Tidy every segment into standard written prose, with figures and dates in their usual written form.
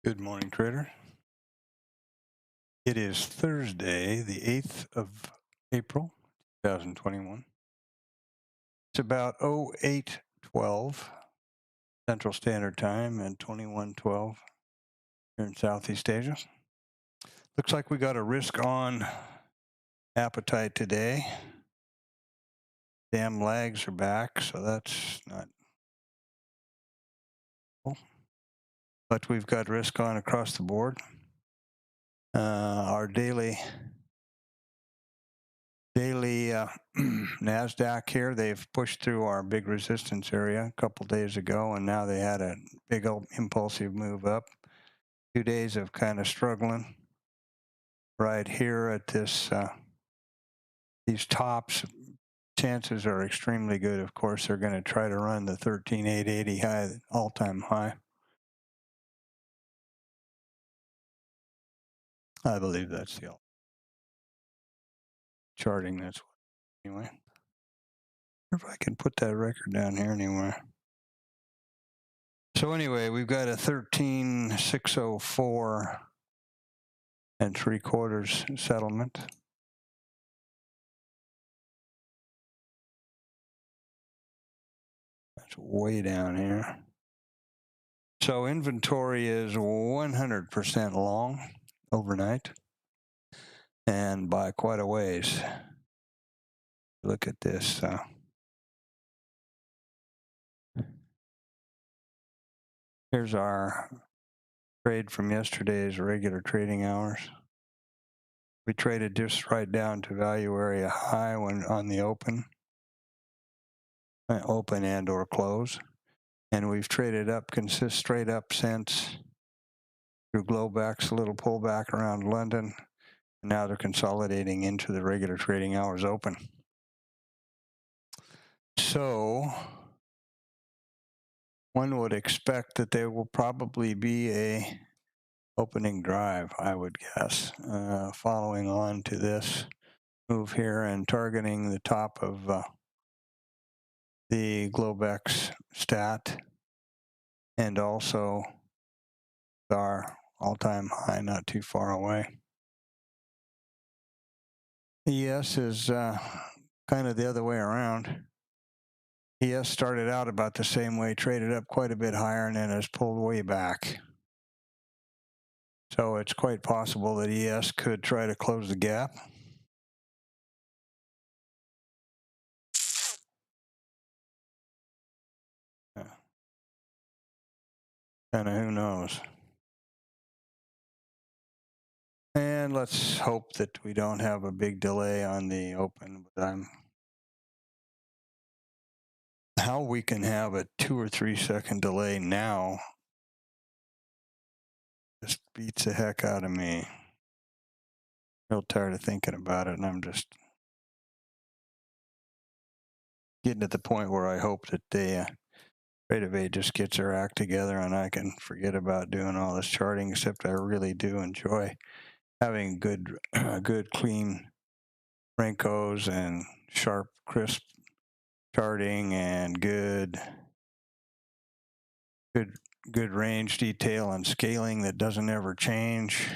Good morning, trader. It is Thursday, the 8th of April, 2021. It's about 08:12 Central Standard Time and 21:12 here in Southeast Asia. Looks like we got a risk-on appetite today. Damn lags are back, so that's not cool. But we've got risk on across the board. Our daily NASDAQ here, they've pushed through our big resistance area a couple days ago, and now they had a big old impulsive move up. 2 days of kind of struggling right here at this these tops. Chances are extremely good. Of course, they're going to try to run the 13,880 high, all-time high. I believe that's the charting. That's what, anyway. If I can put that record down here anywhere. So anyway, we've got a 13,604 3/4 settlement. That's way down here. So inventory is 100% long overnight, and by quite a ways. Look at this. Here's our trade from yesterday's regular trading hours. We traded just right down to value area high when on the open and or close. And we've traded up, straight up since through Globex, a little pullback around London. And now they're consolidating into the regular trading hours open. So one would expect that there will probably be a opening drive, I would guess, following on to this move here and targeting the top of the Globex stat, and also our all-time high not too far away. ES is kind of the other way around. ES started out about the same way, traded up quite a bit higher, and then has pulled way back. So it's quite possible that ES could try to close the gap. Kind of who knows. And let's hope that we don't have a big delay on the open, but how we can have a 2 or 3 second delay now just beats the heck out of me. Real tired of thinking about it, and I'm just getting to the point where I hope that they Tradovate just gets their act together and I can forget about doing all this charting, except I really do enjoy having good clean Renkos and sharp, crisp charting and good range detail and scaling that doesn't ever change.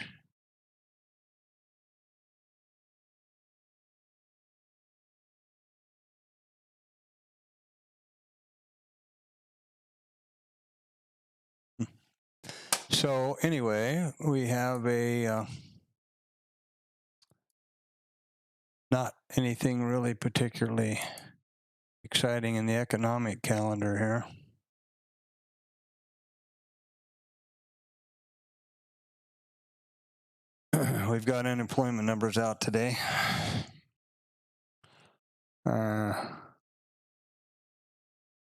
So anyway, we have a not anything really particularly exciting in the economic calendar here. We've got unemployment numbers out today. So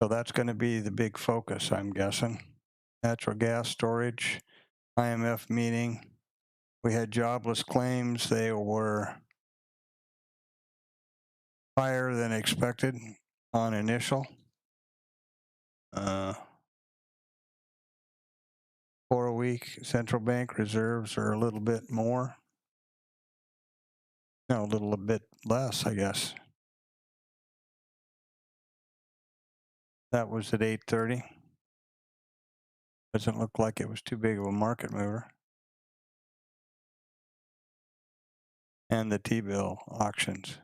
that's going to be the big focus, I'm guessing. Natural gas storage, IMF meeting. We had jobless claims. They were higher than expected on initial. 4-week central bank reserves are a little bit more. No, a little bit less, I guess. That was at 8:30. Doesn't look like it was too big of a market mover. And the T-bill auctions.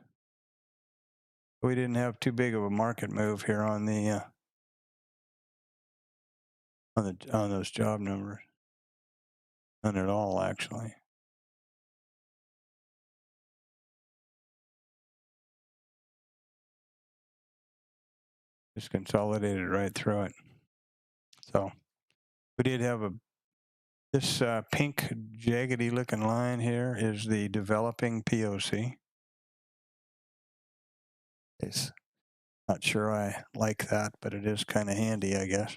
We didn't have too big of a market move here on the on those job numbers. None at all, actually. Just consolidated right through it. So we did have this pink jaggedy looking line here is the developing POC. It's not sure I like that, but it is kind of handy, I guess.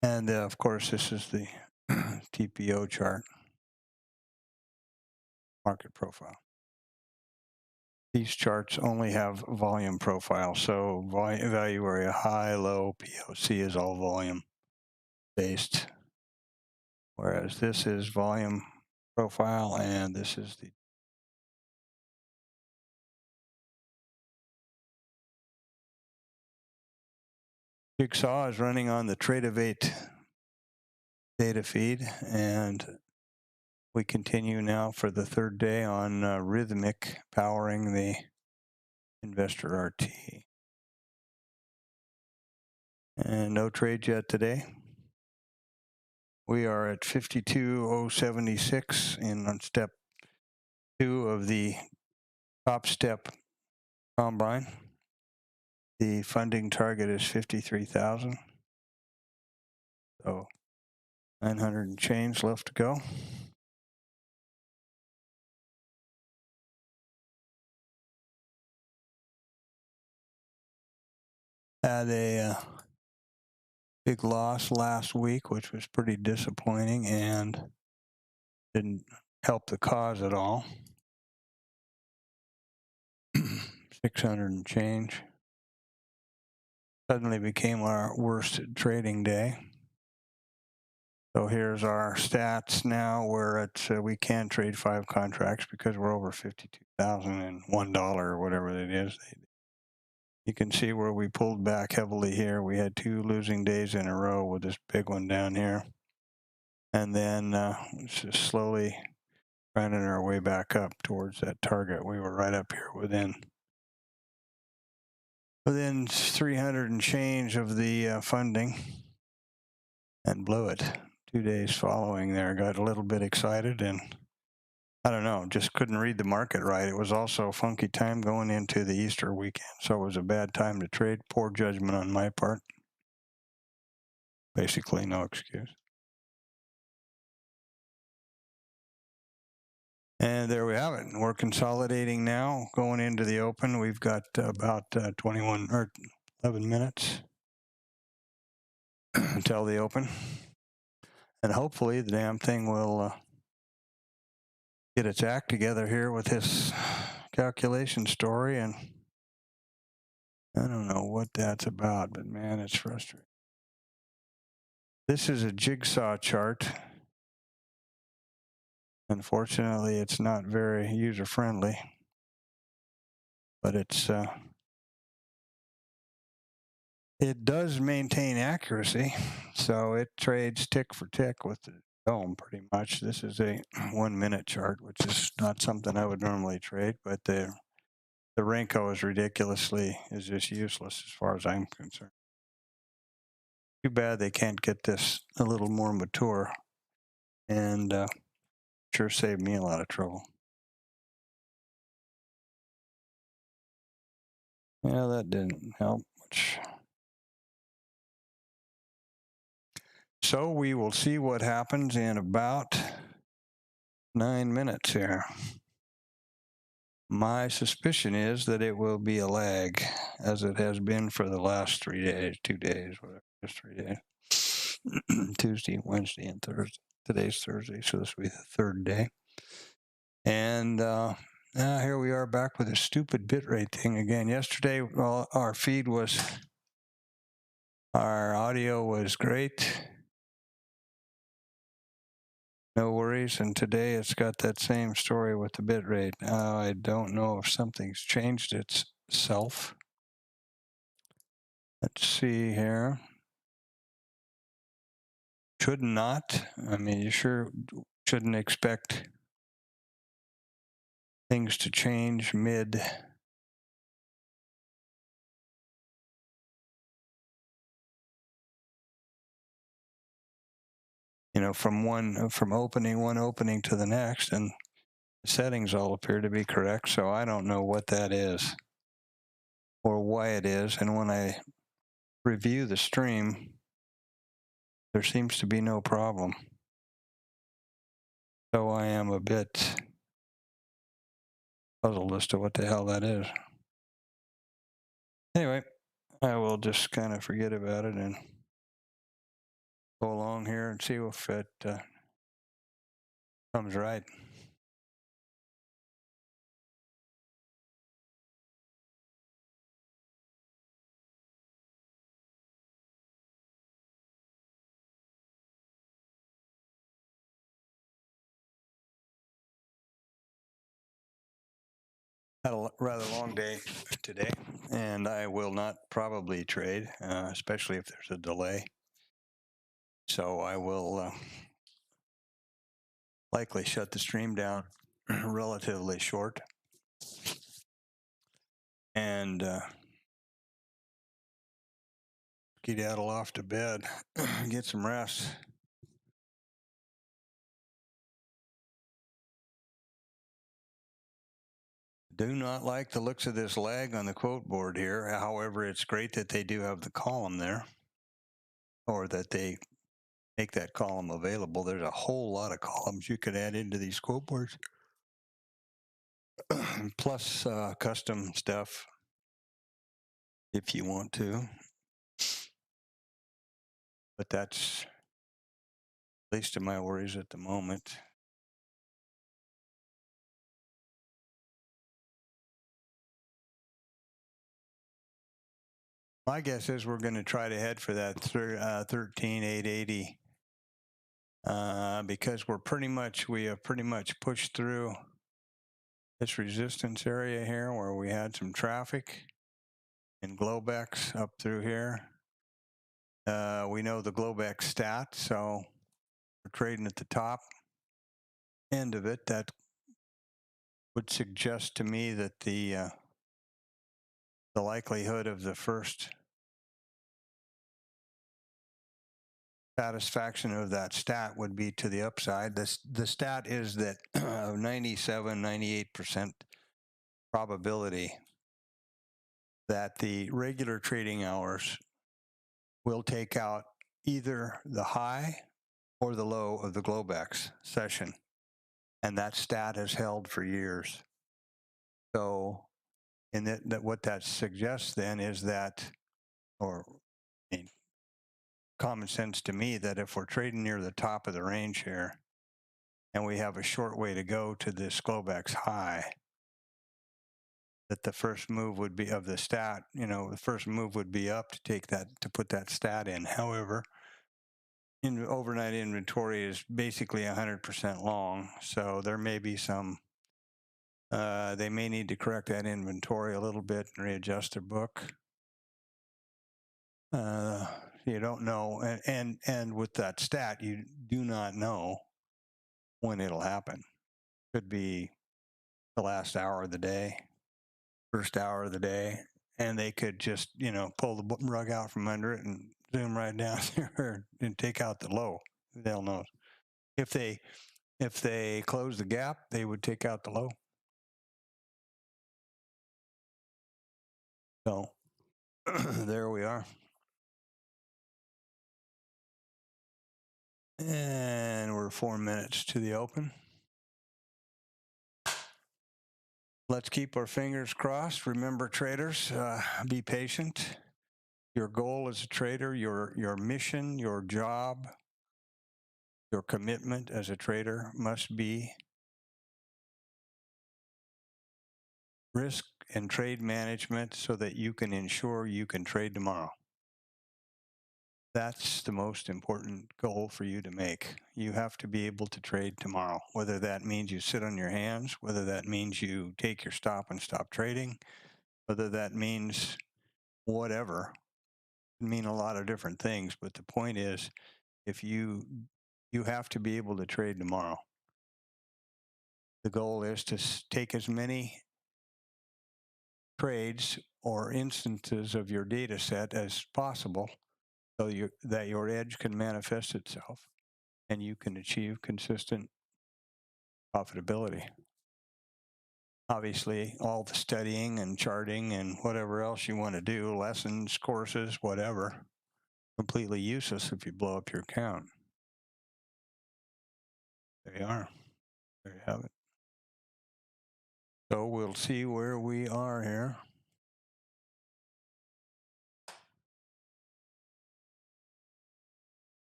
And of course, this is the TPO chart, market profile. These charts only have volume profile, so value area high, low, POC is all volume based. Whereas this is volume profile, and this is the Jigsaw is running on the Tradovate data feed, and we continue now for the third day on Rithmic powering the investor RT. And no trades yet today. We are at 52,076 on step 2 of the TopStep combine. The funding target is 53,000. So 900 and change left to go. Had a big loss last week, which was pretty disappointing and didn't help the cause at all. 600 and change. Suddenly became our worst trading day. So here's our stats now. We're at, we can trade 5 contracts because we're over $52,001 or whatever it is. You can see where we pulled back heavily here. We had 2 losing days in a row with this big one down here. And then just slowly grinding our way back up towards that target. We were right up here within 300 and change of the funding, and blew it. 2 days following there, got a little bit excited, and I don't know, just couldn't read the market right. It was also a funky time going into the Easter weekend, so it was a bad time to trade. Poor judgment on my part. Basically no excuse. And there we have it. We're consolidating now, going into the open. We've got about 21 or 11 minutes until the open. And hopefully the damn thing will get its act together here with this calculation story. And I don't know what that's about, but man, it's frustrating. This is a jigsaw chart. Unfortunately, it's not very user-friendly, but it does maintain accuracy, so it trades tick for tick with the dome pretty much. This is a 1-minute chart, which is not something I would normally trade, but the Renko is just useless as far as I'm concerned. Too bad they can't get this a little more mature, and sure saved me a lot of trouble. Yeah, that didn't help much. So we will see what happens in about 9 minutes here. My suspicion is that it will be a lag, as it has been for the last 3 days, 2 days, whatever, just 3 days. Tuesday, Wednesday, and Thursday. Today's Thursday, so this will be the 3rd day. And here we are back with a stupid bitrate thing again. Yesterday, well, our audio was great. No worries, and today it's got that same story with the bitrate. I don't know if something's changed itself. Let's see here. should not. I mean, you sure shouldn't expect things to change mid. From opening one opening to the next, and the settings all appear to be correct. So I don't know what that is or why it is. And when I review the stream, there seems to be no problem. So I am a bit puzzled as to what the hell that is. Anyway, I will just kind of forget about it and go along here and see if it comes right. Had a rather long day today, and I will not probably trade, especially if there's a delay. So I will likely shut the stream down relatively short and skedaddle off to bed, get some rest. Do not like the looks of this lag on the quote board here. However, it's great that they do have the column there, or that they make that column available. There's a whole lot of columns you could add into these quote boards, plus custom stuff if you want to. But that's least of my worries at the moment. My guess is we're going to try to head for that 13,880 because we have pretty much pushed through this resistance area here where we had some traffic and Globex up through here. We know the Globex stat, so we're trading at the top end of it. That would suggest to me that the likelihood of the first satisfaction of that stat would be to the upside. The stat is that 97, 98% probability that the regular trading hours will take out either the high or the low of the Globex session. And that stat has held for years. So, what that suggests then is that, or I mean, common sense to me, that if we're trading near the top of the range here and we have a short way to go to this Globex high, that the first move would be of the stat, the first move would be up to put that stat in. However, overnight inventory is basically 100% long, so there may be some, they may need to correct that inventory a little bit and readjust their book. You don't know, and with that stat, you do not know when it'll happen. Could be the last hour of the day, first hour of the day, and they could just, pull the rug out from under it and zoom right down there and take out the low. Who the hell knows? If they close the gap, they would take out the low. So there we are. And we're 4 minutes to the open. Let's keep our fingers crossed. Remember, traders, be patient. Your goal as a trader, your mission, your job, your commitment as a trader must be risk and trade management so that you can ensure you can trade tomorrow. That's the most important goal for you to make. You have to be able to trade tomorrow, whether that means you sit on your hands, whether that means you take your stop and stop trading, whether that means whatever. It can mean a lot of different things, but the point is if you have to be able to trade tomorrow. The goal is to take as many trades or instances of your data set as possible so that your edge can manifest itself and you can achieve consistent profitability. Obviously, all the studying and charting and whatever else you want to do, lessons, courses, whatever, completely useless if you blow up your account. There you are. There you have it. So we'll see where we are here.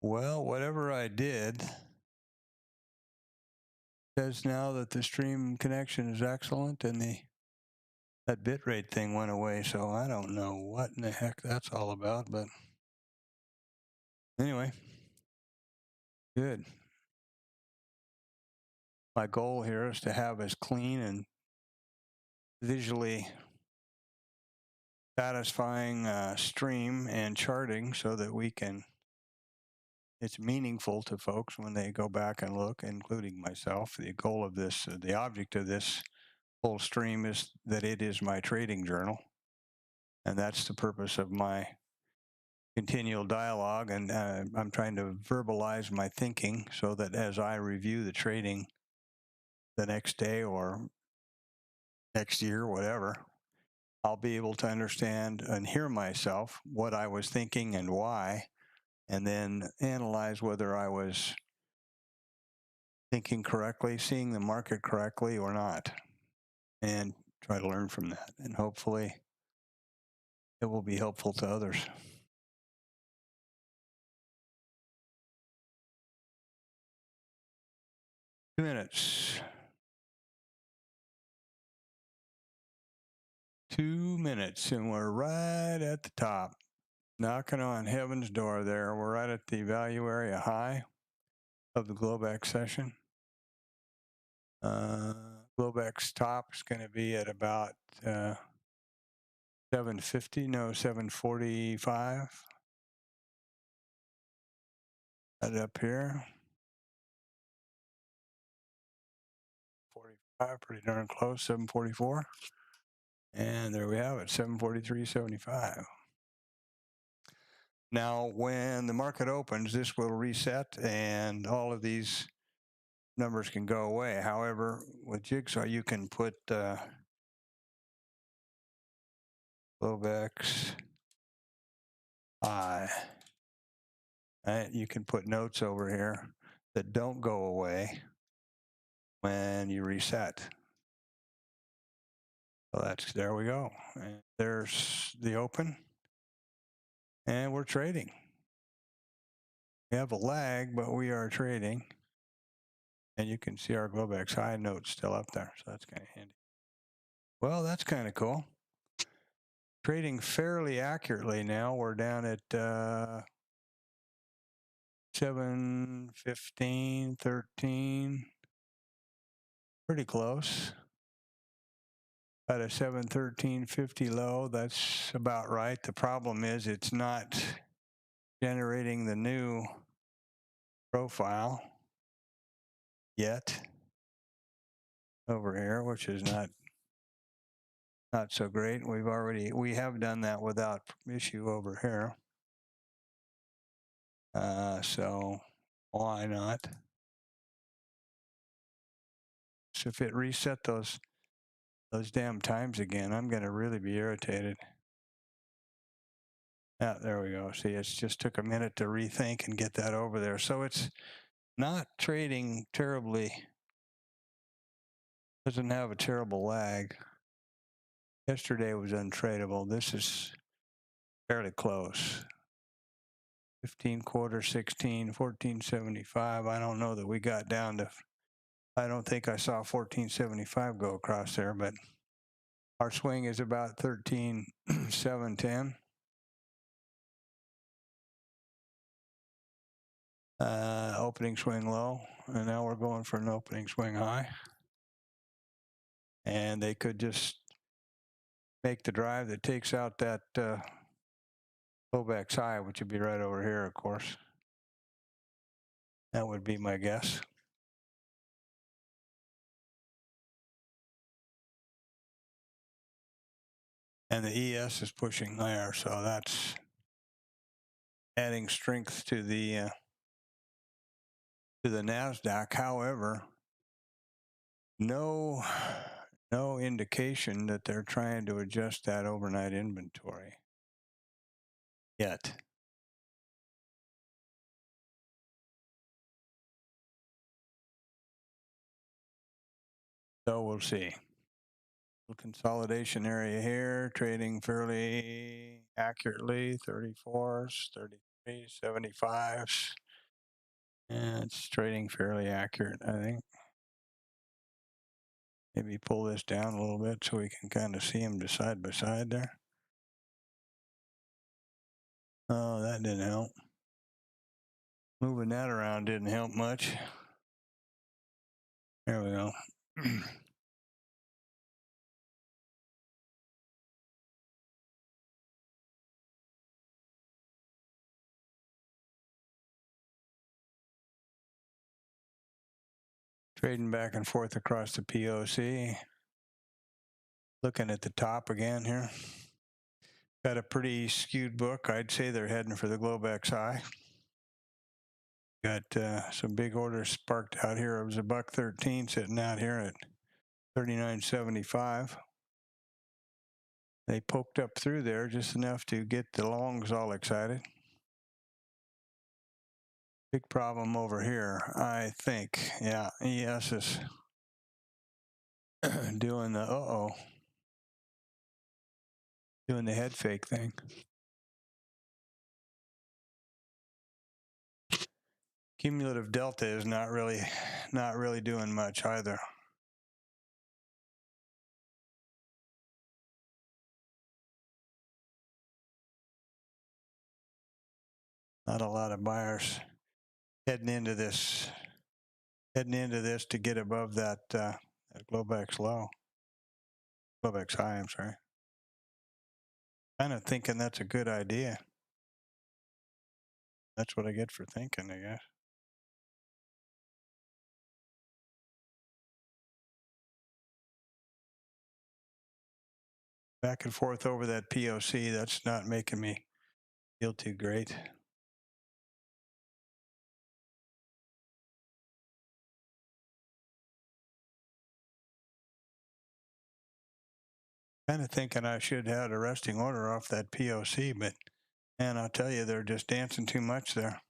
Well, whatever I did says now that the stream connection is excellent and that bitrate thing went away. So I don't know what in the heck that's all about, but anyway, good. My goal here is to have as clean and visually satisfying stream and charting so that we can, it's meaningful to folks when they go back and look, including myself. The goal of this, the object of this whole stream is that it is my trading journal. And that's the purpose of my continual dialogue. And I'm trying to verbalize my thinking so that as I review the trading the next day or next year, whatever, I'll be able to understand and hear myself what I was thinking and why, and then analyze whether I was thinking correctly, seeing the market correctly or not, and try to learn from that. And hopefully it will be helpful to others. 2 minutes. 2 minutes, and we're right at the top, knocking on heaven's door there. We're right at the value area high of the Globex session. Globex top is going to be at about 750, no, 745. Right up here. 45, pretty darn close, 744. And there we have it, 743.75. Now, when the market opens, this will reset and all of these numbers can go away. However, with Jigsaw, you can put Globex I. You can put notes over here that don't go away when you reset. So there we go. And there's the open. And we're trading. We have a lag, but we are trading. And you can see our Globex high note still up there. So that's kind of handy. Well, that's kind of cool. Trading fairly accurately now. We're down at 715, 13. Pretty close. At a 713.50 low, that's about right. The problem is it's not generating the new profile yet over here, which is not so great. We have done that without issue over here. So why not? So if it reset those damn times again, I'm going to really be irritated. Yeah, there we go. See, it just took a minute to rethink and get that over there. So it's not trading terribly, doesn't have a terrible lag. Yesterday was untradeable. This is fairly close. 15 quarter, 16, 1475. I don't know that we got down to, I don't think I saw 1475 go across there, but our swing is about 13,710. Opening swing low, and now we're going for an opening swing high. And they could just make the drive that takes out that Globex high, which would be right over here, of course. That would be my guess. And the ES is pushing there, so that's adding strength to the NASDAQ. However, no indication that they're trying to adjust that overnight inventory yet. So we'll see. Consolidation area here, trading fairly accurately, 34s, 33s, 75s. And it's trading fairly accurate, I think. Maybe pull this down a little bit so we can kind of see them side by side there. Oh, that didn't help. Moving that around didn't help much. There we go. Trading back and forth across the POC. Looking at the top again here. Got a pretty skewed book. I'd say they're heading for the Globex high. Got some big orders sparked out here. It was $1.13 sitting out here at 39.75. They poked up through there just enough to get the longs all excited. Big problem over here, I think. Yeah, ES is doing the doing the head fake thing. Cumulative delta is not really doing much either. Not a lot of buyers heading into this to get above that Globex low. Globex high, I'm sorry. Kind of thinking that's a good idea. That's what I get for thinking, I guess. Back and forth over that POC, that's not making me feel too great. Kind of thinking I should have had a resting order off that POC, but man, I'll tell you, they're just dancing too much there.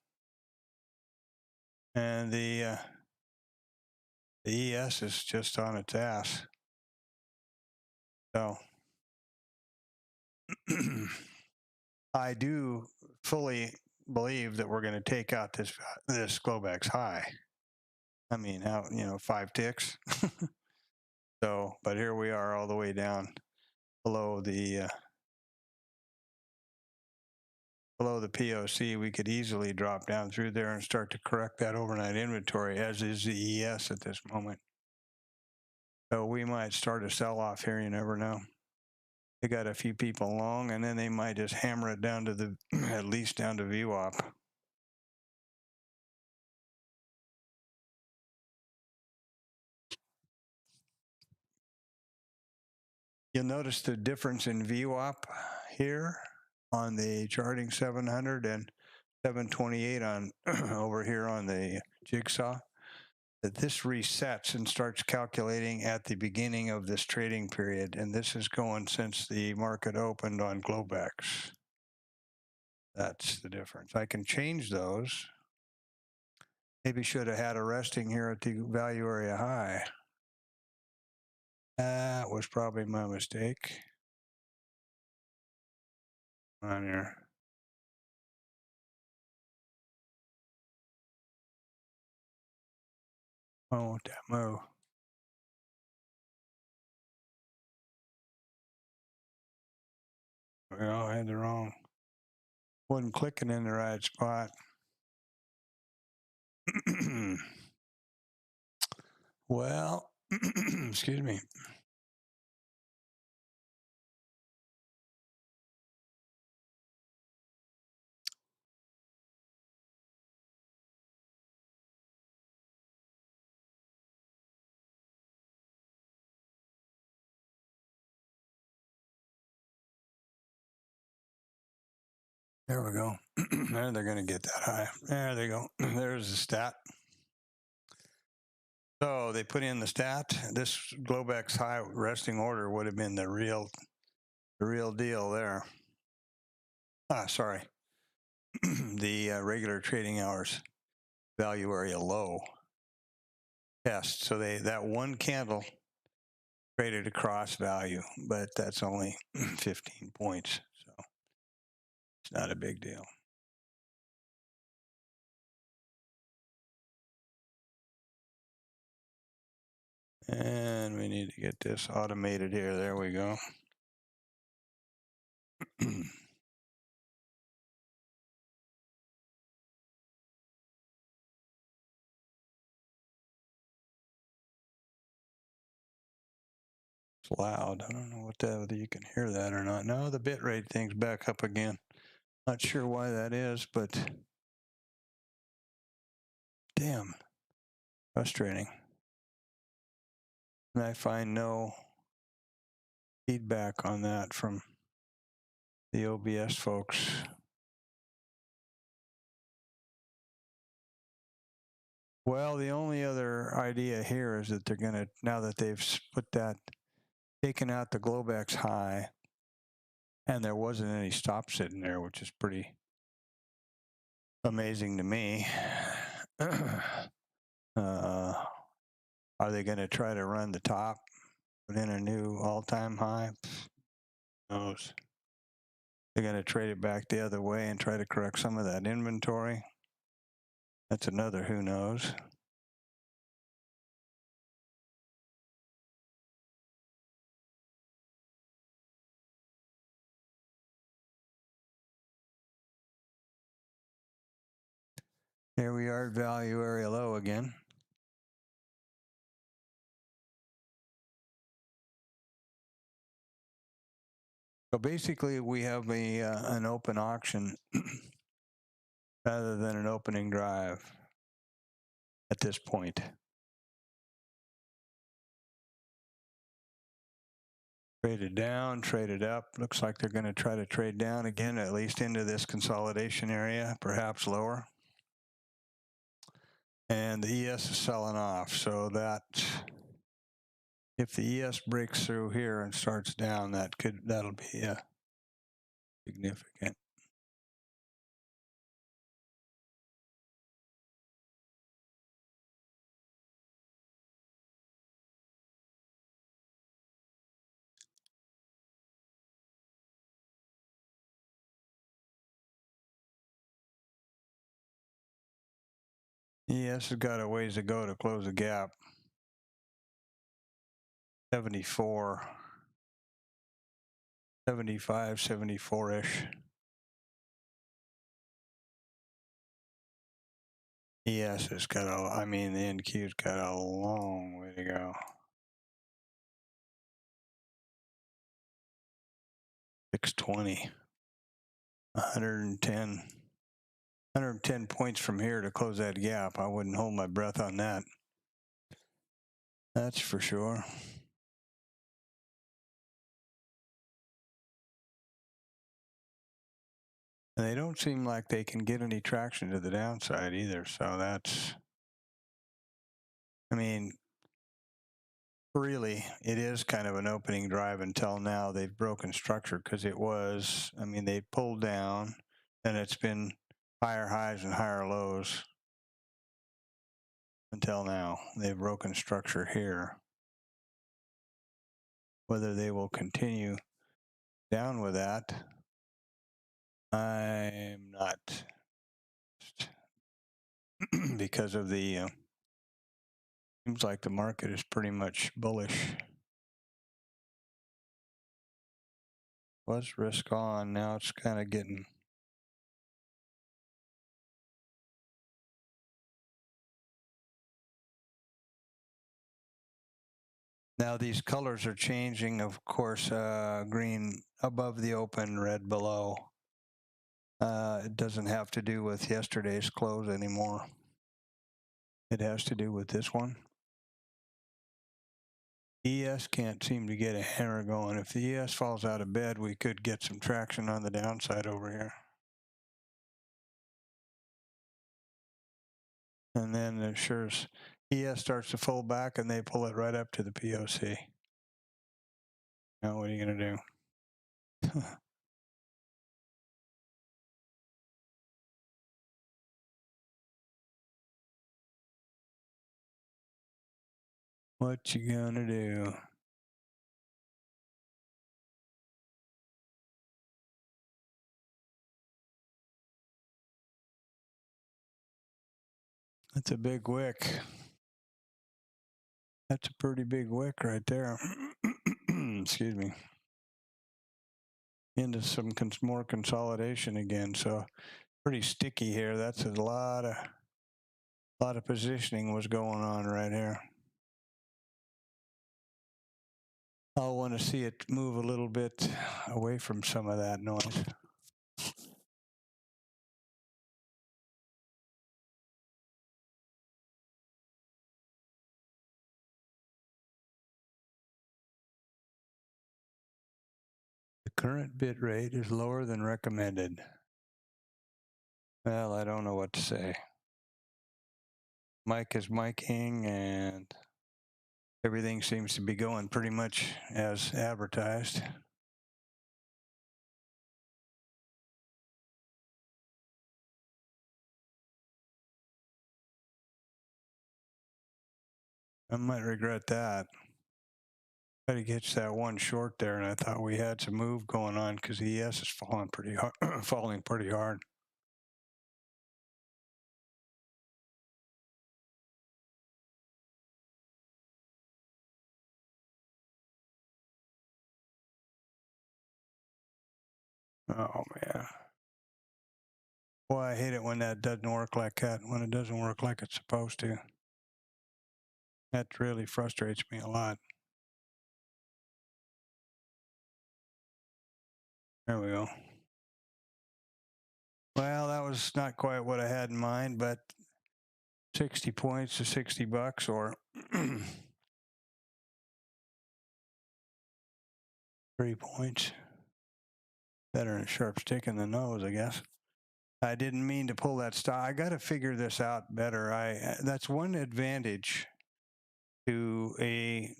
And the ES is just on its ass. So I do fully believe that we're going to take out this Globex high. I mean, how 5 ticks. So, but here we are all the way down below the POC. We could easily drop down through there and start to correct that overnight inventory, as is the ES at this moment. So we might start a sell-off here. You never know. They got a few people long, and then they might just hammer it down to at least down to VWAP. You'll notice the difference in VWAP here on the charting 700 and 728 on over here on the Jigsaw. That this resets and starts calculating at the beginning of this trading period, and this is going since the market opened on Globex. That's the difference. I can change those. Maybe should have had a resting here at the value area high. That was probably my mistake. On here. Oh, won't that move? Well, I had the wrong. Wasn't clicking in the right spot. Well, excuse me. There we go. There they're going to get that high. There they go. There's the stat. So they put in the stat. This Globex high resting order would have been the real deal there. Sorry. The regular trading hours value area low test. So that one candle traded across value, but that's only 15 points. So it's not a big deal. And we need to get this automated here. There we go. It's loud. I don't know whether you can hear that or not. No, the bit rate thing's back up again. Not sure why that is, but damn, frustrating. And I find no feedback on that from the OBS folks. Well, the only other idea here is that they're going to, now that they've taken out the Globex high, and there wasn't any stop sitting there, which is pretty amazing to me. Are they going to try to run the top, put in a new all-time high? Who knows? They're going to trade it back the other way and try to correct some of that inventory. That's another who knows. Here we are at value area low again. So basically, we have an open auction rather than an opening drive at this point. Traded down, traded up. Looks like they're going to try to trade down again, at least into this consolidation area, perhaps lower. And the ES is selling off, so that if the ES breaks through here and starts down, that'll be significant. ES has got a ways to go to close the gap. 74, 75, 74-ish. ES has got the NQ's got a long way to go. 620, 110 points from here to close that gap. I wouldn't hold my breath on that. That's for sure. And they don't seem like they can get any traction to the downside either. So that's, really, it is kind of an opening drive until now. They've broken structure because it was, they pulled down and it's been higher highs and higher lows until now. They've broken structure here. Whether they will continue down with that, I'm not, because of the, seems like the market is pretty much bullish. Was risk on, now it's kind of getting. Now these colors are changing, of course, green above the open, red below. It doesn't have to do with yesterday's close anymore. It has to do with this one. ES can't seem to get a hammer going. If the ES falls out of bed, we could get some traction on the downside over here. And then it sure as ES starts to fold back and they pull it right up to the POC. Now what are you going to do? What you going to do? That's a big wick. That's a pretty big wick right there. Excuse me. Into some more consolidation again. So pretty sticky here. That's a lot of positioning was going on right here. I'll want to see it move a little bit away from some of that noise. The current bit rate is lower than recommended. Well, I don't know what to say. Mike is miking and everything seems to be going pretty much as advertised. I might regret that. Try to catch that one short there, and I thought we had some move going on because ES is falling pretty hard. Falling pretty hard. Oh man. Boy, I hate it when that doesn't work like that. When it doesn't work like it's supposed to. That really frustrates me a lot. There we go. Well, that was not quite what I had in mind, but 60 points to $60 or 3 points. Better than a sharp stick in the nose, I guess. I didn't mean to pull that stop. I got to figure this out better. That's one advantage to a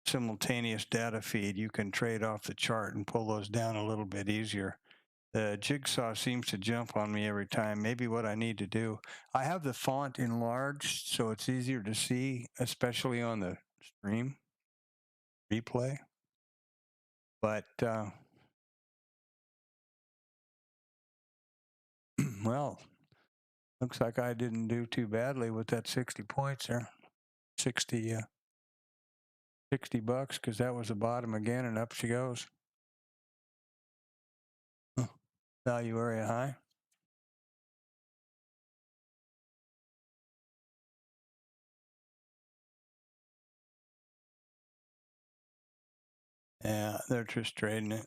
simultaneous data feed. You can trade off the chart and pull those down a little bit easier. The Jigsaw seems to jump on me every time. Maybe what I need to do, I have the font enlarged so it's easier to see, especially on the stream replay. But, well, looks like I didn't do too badly with that 60 points there. 60 bucks, because that was the bottom again, and up she goes. Value area high. Yeah, they're just trading it.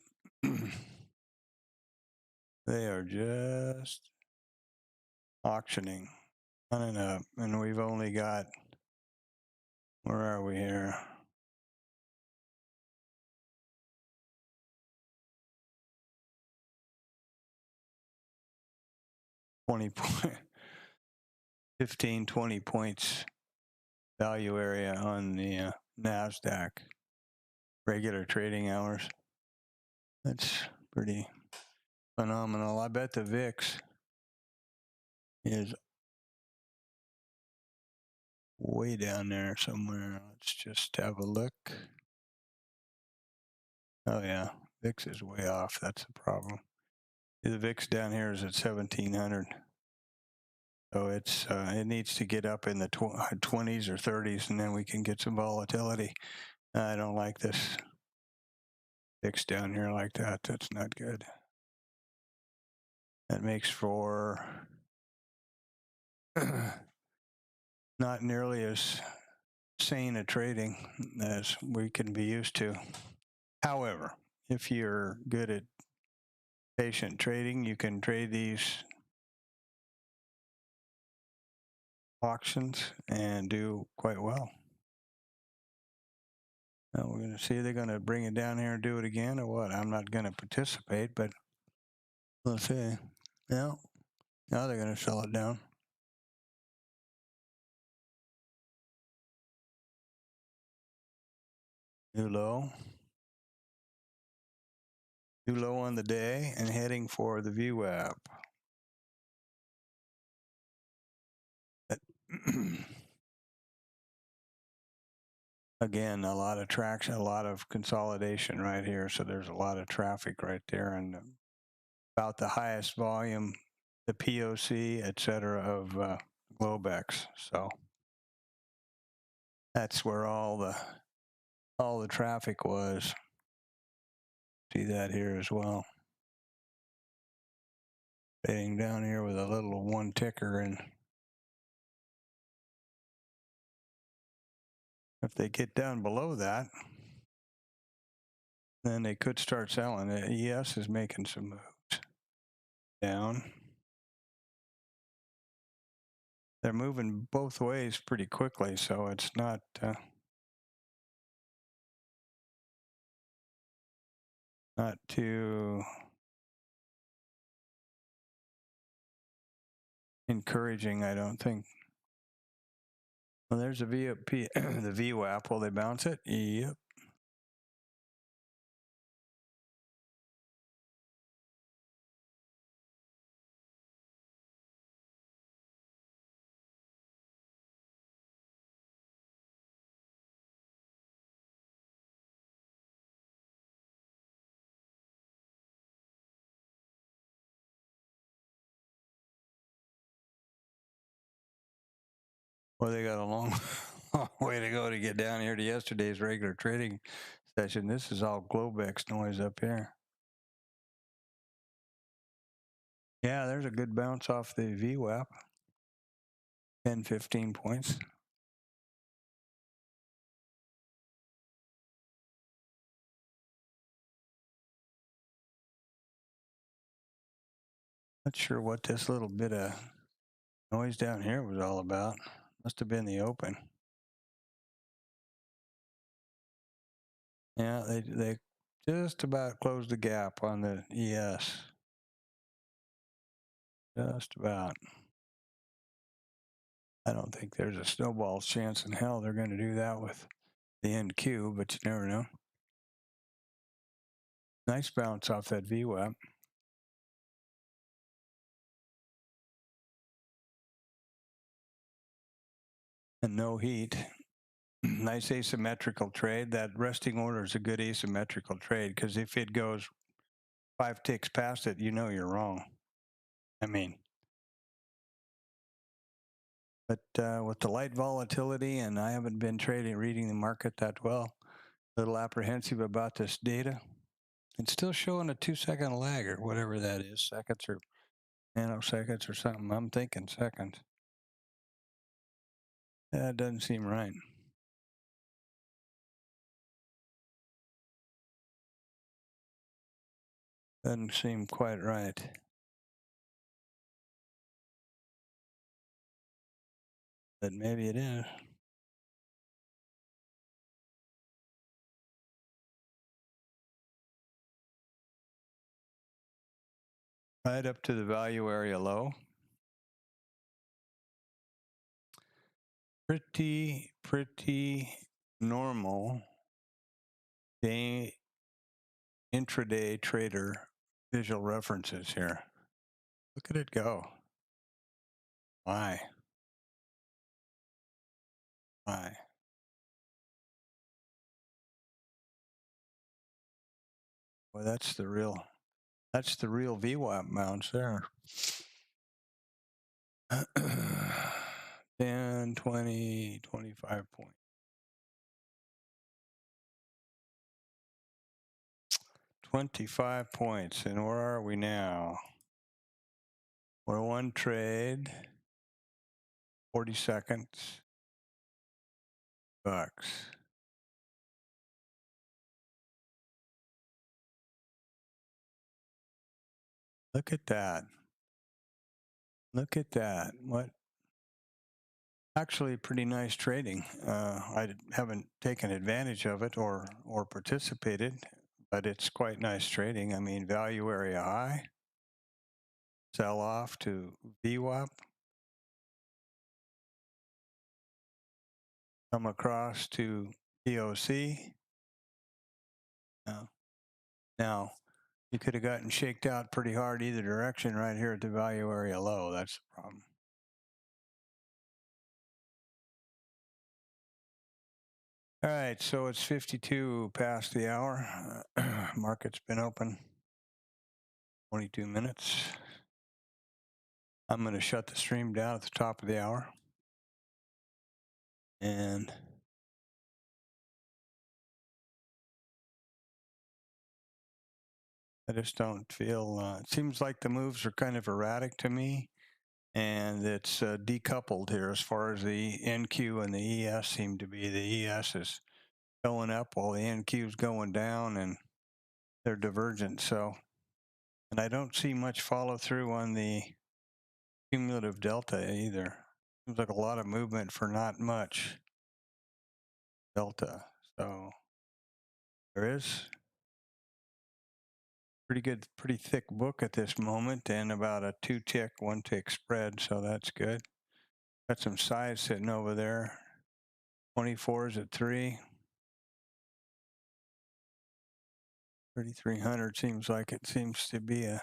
They are just auctioning on and up, and we've only got, where are we here? .20 15, 20 points value area on the NASDAQ regular trading hours. That's pretty phenomenal. I bet the VIX is way down there somewhere. Let's just have a look. Oh yeah, VIX is way off. That's the problem. The VIX down here is at 1700. So it needs to get up in the 20s or 30s, and then we can get some volatility. I don't like this VIX down here like that. That's not good. That makes for not nearly as sane a trading as we can be used to. However, if you're good at patient trading, you can trade these auctions and do quite well. Now we're going to see, they're going to bring it down here and do it again or what? I'm not going to participate, but we'll see. Yeah, now they're going to sell it down. New low. New low on the day and heading for the VWAP. Again, a lot of traction, a lot of consolidation right here. So there's a lot of traffic right there, and about the highest volume, the POC, et cetera, of Globex. So that's where all the traffic was. See that here as well. Heading down here with a little one ticker, and if they get down below that, then they could start selling. ES is making some moves down. They're moving both ways pretty quickly, so it's not too encouraging, I don't think. Well, there's a VP, the VWAP. Will they bounce it? Yep. Well, they got a long way to go to get down here to yesterday's regular trading session. This is all Globex noise up here. Yeah, there's a good bounce off the VWAP. 10, 15 points. Not sure what this little bit of noise down here was all about. Must have been the open. Yeah, they just about closed the gap on the ES. Just about. I don't think there's a snowball's chance in hell they're going to do that with the NQ, but you never know. Nice bounce off that VWAP. And no heat. Nice asymmetrical trade. That resting order is a good asymmetrical trade, because if it goes 5 ticks past it, you know you're wrong. I mean, but with the light volatility, and I haven't been reading the market that well, a little apprehensive about this data. It's still showing a 2-second lag or whatever that is, seconds or nanoseconds or something. I'm thinking seconds. That doesn't seem right. Doesn't seem quite right. But maybe it is. Right up to the value area low. Pretty normal day intraday trader visual references here. Look at it go. Why? Why? Well, that's the real VWAP mounts there. 10, 20, 25 points. 25 points. And where are we now? We're one trade, 40 seconds, bucks. Look at that. Look at that. What? Actually, pretty nice trading. I haven't taken advantage of it or participated, but it's quite nice trading. I mean, value area high, sell off to VWAP, come across to POC, Now, you could have gotten shaked out pretty hard either direction right here at the value area low. That's the problem. All right, so it's 52 past the hour. Market's been open 22 minutes. I'm going to shut the stream down at the top of the hour. And I just don't feel, it seems like the moves are kind of erratic to me. And it's decoupled here as far as the NQ and the ES seem to be. The ES is going up while the NQ is going down, and they're divergent. So, and I don't see much follow through on the cumulative delta either. Seems like a lot of movement for not much delta. So there is pretty thick book at this moment, and about a 2-tick, 1-tick spread. So that's good. Got some size sitting over there. 24s at 3. 3,300 seems like it seems to be a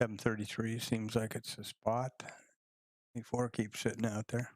733 seems like it's a spot. 24 keeps sitting out there.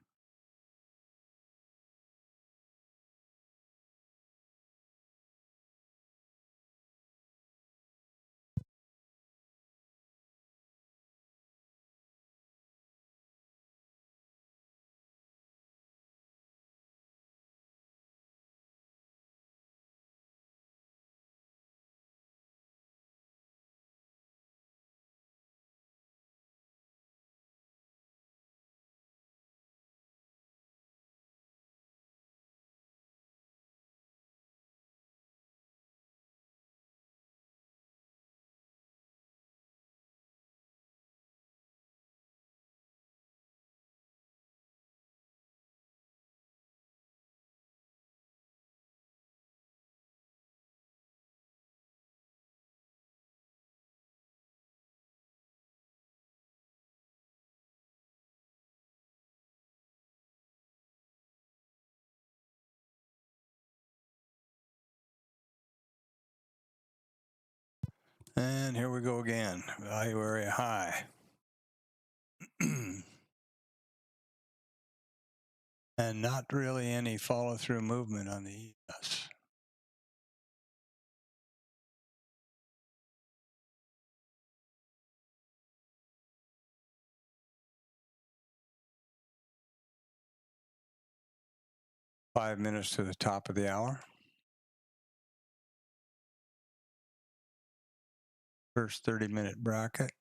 And here we go again. Value area high. And not really any follow through movement on the ES. Five minutes to the top of the hour. First 30-minute bracket.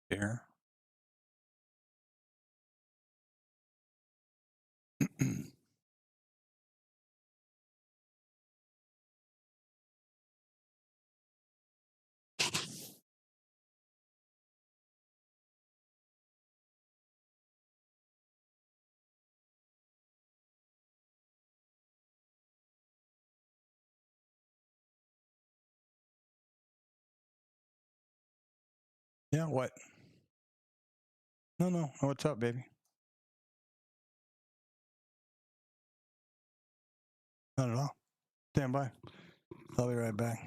Here. Yeah, what? No. What's up, baby? Not at all. Stand by. I'll be right back.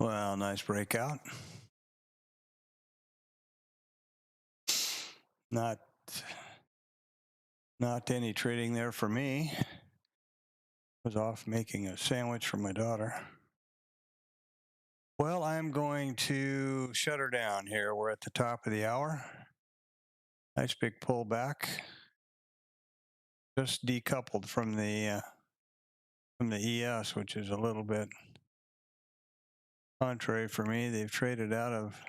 Well, nice breakout. Not any trading there for me. Was off making a sandwich for my daughter. Well, I'm going to shut her down here. We're at the top of the hour. Nice big pullback. Just decoupled from the ES, which is a little bit contrary for me. They've traded out of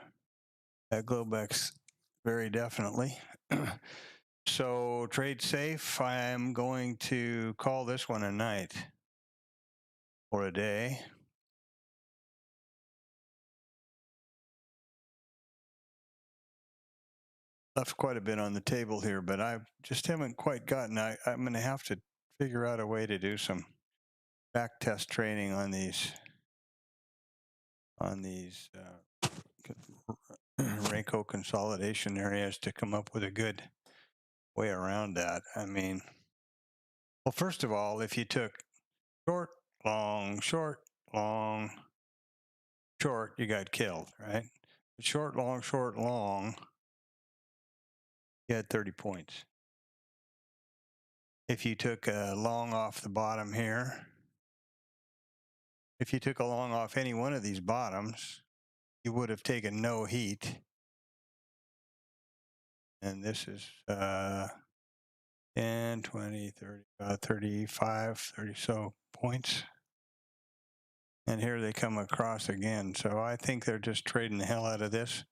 that Globex very definitely. So trade safe. I'm going to call this one a night or a day. Left quite a bit on the table here, but I just haven't quite gotten. I'm going to have to figure out a way to do some back test training on these Renko consolidation areas to come up with a good way around that. I mean, well, first of all, if you took short, long, short, long, short, you got killed, right? Short, long, you had 30 points. If you took a long off the bottom here, if you took a long off any one of these bottoms, you would have taken no heat. And this is 10, 20, 30, 35, 30 so points. And here they come across again. So I think they're just trading the hell out of this.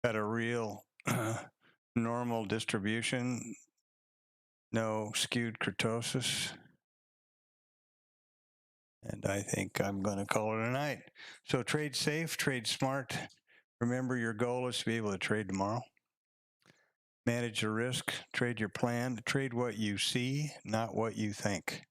Got a real normal distribution, no skewed kurtosis. And I think I'm going to call it a night. So trade safe, trade smart. Remember, your goal is to be able to trade tomorrow. Manage your risk, trade your plan, trade what you see, not what you think.